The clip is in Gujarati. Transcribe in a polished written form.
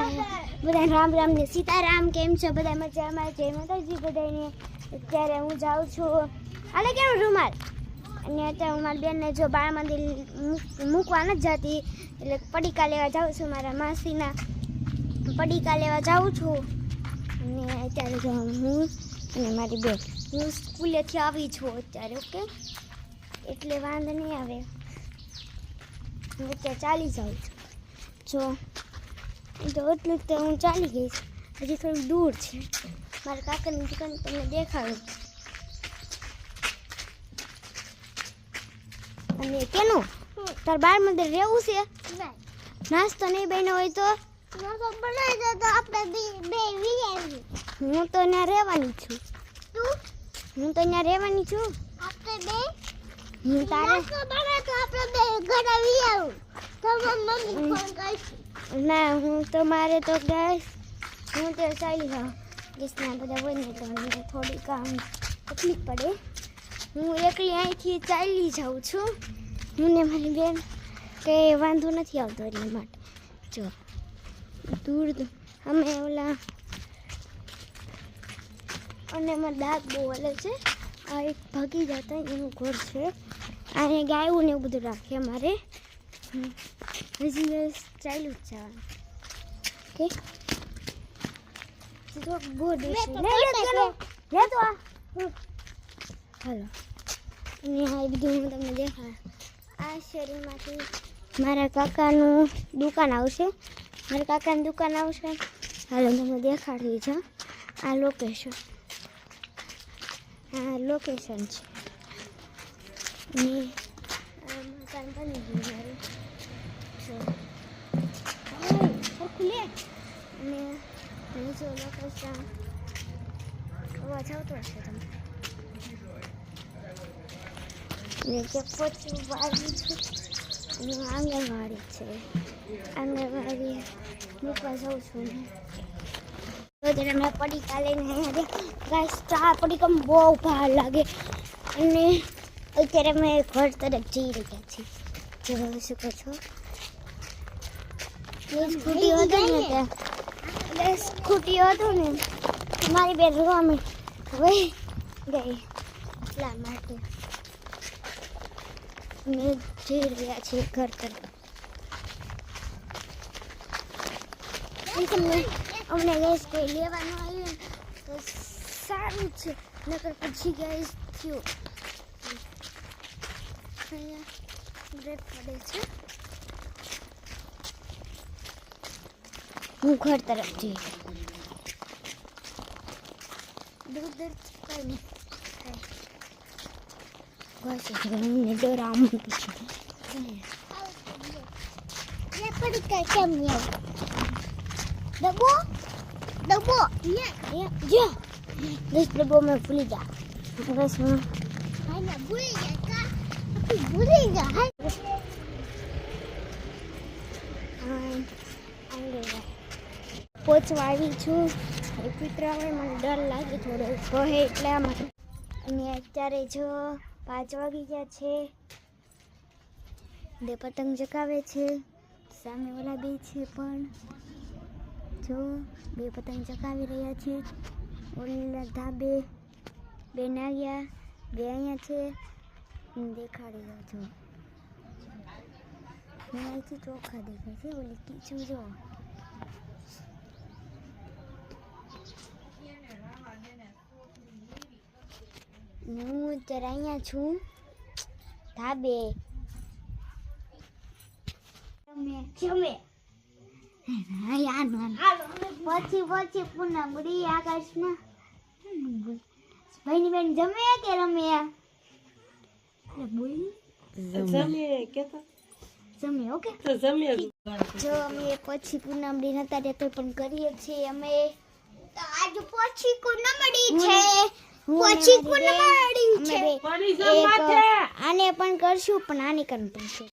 બધા રામ રામ ને સીતારામ. કેમ છો બધા? મજામાં? જય માતાજી બધાને. અત્યારે હું જાઉં છું આલે કેમ રૂમાલ અને અત્યારે હું મારી બેનને જો બાળ મંદિર મૂકવા નથી જતી એટલે પડીકા લેવા જાઉં છું. મારા માસીના પડીકા લેવા જાઉં છું અને અત્યારે જો હું અને મારી બેન હું સ્કૂલેથી આવી છું અત્યારે. ઓકે, એટલે વાંધો નહીં આવે. હું અત્યારે ચાલી જાઉં છું. જો એટલું તો હું ચાલી ગઈ છું. હજી થોડું દૂર છે. મારા કાકાની દુકાન તમને દેખાડું. અને કેનું તાર બાળ મંદિર રહેવું છે? નાસ્તો નહીં બન્યો હોય તો હું તો ત્યાં રહેવાની છું. હું તો ત્યાં રહેવાની છું. હું તારે ના હું તો મારે તો ગેસ હું તો ચાલી જાઉં. ગેસના બધા હોય ને તો મને થોડી કામ તકલીફ પડે. હું એકલી અહીંથી ચાલી જાઉં છું. હું ને મારી બેન કંઈ વાંધો નથી આવતો એટલા માટે. જો દૂર અમે ઓલા અને મારા દાંત બહુ હલે છે. આ એક ભાગી જતા એનું ઘર છે. અહીંયા ગાયું ને એવું બધું રાખે અમારે. હજી ચાલ્યું જ જવાનું. ઓકે ગોડ હાલો. અને આ બધું હું તમને દેખાડ. આ શેરીમાંથી મારા કાકાનું દુકાન આવશે. મારા કાકાની દુકાન આવશે. હાલો તમને દેખાડી છે. આ લોકેશન છે. અને આ મકાન બની ગયું મારું. ખુલે અને જો લોકેશન અવાજ આવતો હશે તમને. ને જે પોચું વાળી છે અને આંગણવાડી છે. આંગણવાડી મૂકવા જાઉં છું ને ત્યારે મેં પડીકા લઈને અહીંયા આ પડીકામાં બહુ ભાર લાગે. અને અત્યારે અમે ઘર તરફ જઈ રહ્યા છીએ. જોઈ શકો છો સ્કૂટી હતું ને ત્યાં સ્કૂટી હતું ને મારી બેન રોવા મેં હવે ગઈ એટલા માટે અમે જઈ રહ્યા છીએ ઘર તરફ. અમને ગેસ કોઈ લેવાનું આવ્યું તો સારું છે, નકર પછી ગેસ થયું. અહીંયા બ્રેક પડે છે. હું ઘર તરફ જઈ દૂર કઈ નહીં મને ડરામણ કેમ ડબ્બો દસ ડબ્બો મેં ભૂલી જા. બસ ભૂલી જા. પોચવા આવી છું. કૂતરા હોય મને ડર લાગે થોડો કહે એટલા માટે. અને અત્યારે જો 5 વાગી ગયા છે. બે પતંગ ચગાવે છે. સામે ઓલા બે છે પણ જો બે પતંગ ચગાવી રહ્યા છે. ઓલા ધાબે બે નાગ્યા બે અહીંયા છે. દેખાડી દો છો અહીંથી ચોખ્ખા દેખાય છે. ઓલી કીચું જો હું અત્યારે અહીંયા છું ધાબે. પછી પૂનમ ઉડી આકાશમાં. ભાઈની બેન જમે કે રમે? જમે. ઓકે જો અમે પછી પૂનમડી નતા રહેતો પણ કરીએ છીએ અમે. આજ પછી પૂનમડી છે. આને પણ કરશું પણ આને પણ કરશું.